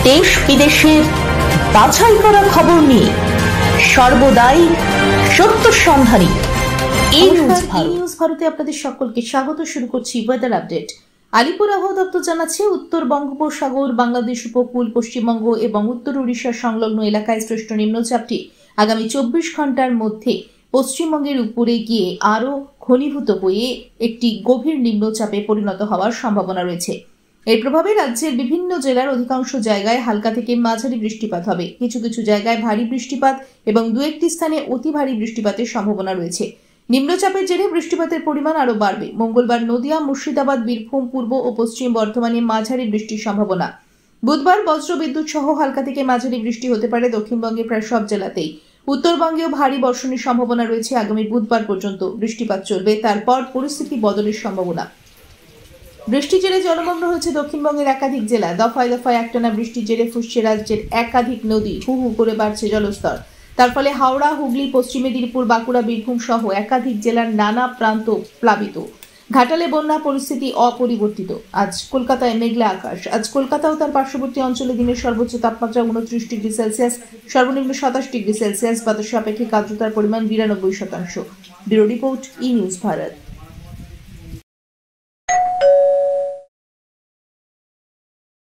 দেশ বিদেশের বাছাই করা খবর নিয়ে সর্বদাই সত্য সন্ধানী নিউজ ভারতে আপনাদের সকলকে স্বাগত। শুরু করছি ওয়েদার আপডেট। আলিপুর আবহাওয়া দপ্তর জানাচ্ছে, উত্তর বঙ্গোপসাগর, বাংলাদেশ উপকূল, পশ্চিমবঙ্গ এবং উত্তর উড়িষ্যার সংলগ্ন এলাকায় সৃষ্ট নিম্নচাপটি আগামী 24 ঘন্টার মধ্যে পশ্চিমবঙ্গের উপরে গিয়ে আরও ঘনীভূত হয়ে একটি গভীর নিম্নচাপে পরিণত হওয়ার সম্ভাবনা রয়েছে। এর প্রভাবে রাজ্যের বিভিন্ন জেলার অধিকাংশ জায়গায় হালকা থেকে মাঝারি বৃষ্টিপাত হবে। কিছু কিছু জায়গায় ভারী বৃষ্টিপাত এবং দু একটি স্থানে অতি ভারী বৃষ্টিপাতের সম্ভাবনা রয়েছে। নিম্নচাপের জেরে বৃষ্টিপাতের পরিমাণ আরও বাড়বে। মঙ্গলবার নদিয়া, মুর্শিদাবাদ, বীরভূম, পূর্ব ও পশ্চিম বর্ধমানে মাঝারি বৃষ্টির সম্ভাবনা। বুধবার বজ্রবিদ্যুৎ সহ হালকা থেকে মাঝারি বৃষ্টি হতে পারে দক্ষিণবঙ্গের প্রায় সব জেলাতেই। উত্তরবঙ্গেও ভারী বর্ষণের সম্ভাবনা রয়েছে। আগামী বুধবার পর্যন্ত বৃষ্টিপাত চলবে, তারপর পরিস্থিতি বদলের সম্ভাবনা। বৃষ্টির জেরে জলমগ্ন হয়েছে দক্ষিণবঙ্গের একাধিক জেলা। দফায় দফায় একটানা বৃষ্টির জেরে ফুঁসছে রাজ্যের একাধিক নদী, হু হু করে বাড়ছে জলস্তর। তার ফলে হাওড়া, হুগলি, পশ্চিম মেদিনীপুর, বাঁকুড়া, বীরভূম সহ একাধিক জেলার নানা প্রান্ত প্লাবিত। ঘাটালে বন্যা পরিস্থিতি অপরিবর্তিত। আজ কলকাতায় মেঘলা আকাশ। আজ কলকাতা ও তার পার্শ্ববর্তী অঞ্চলে দিনের সর্বোচ্চ তাপমাত্রা 29 ডিগ্রি সেলসিয়াস, সর্বনিম্ন 27 ডিগ্রি সেলসিয়াস। বাতাসের আপেক্ষিক আর্দ্রতার পরিমাণ 92%। ব্যুরো রিপোর্ট, ই নিউজ ভারত।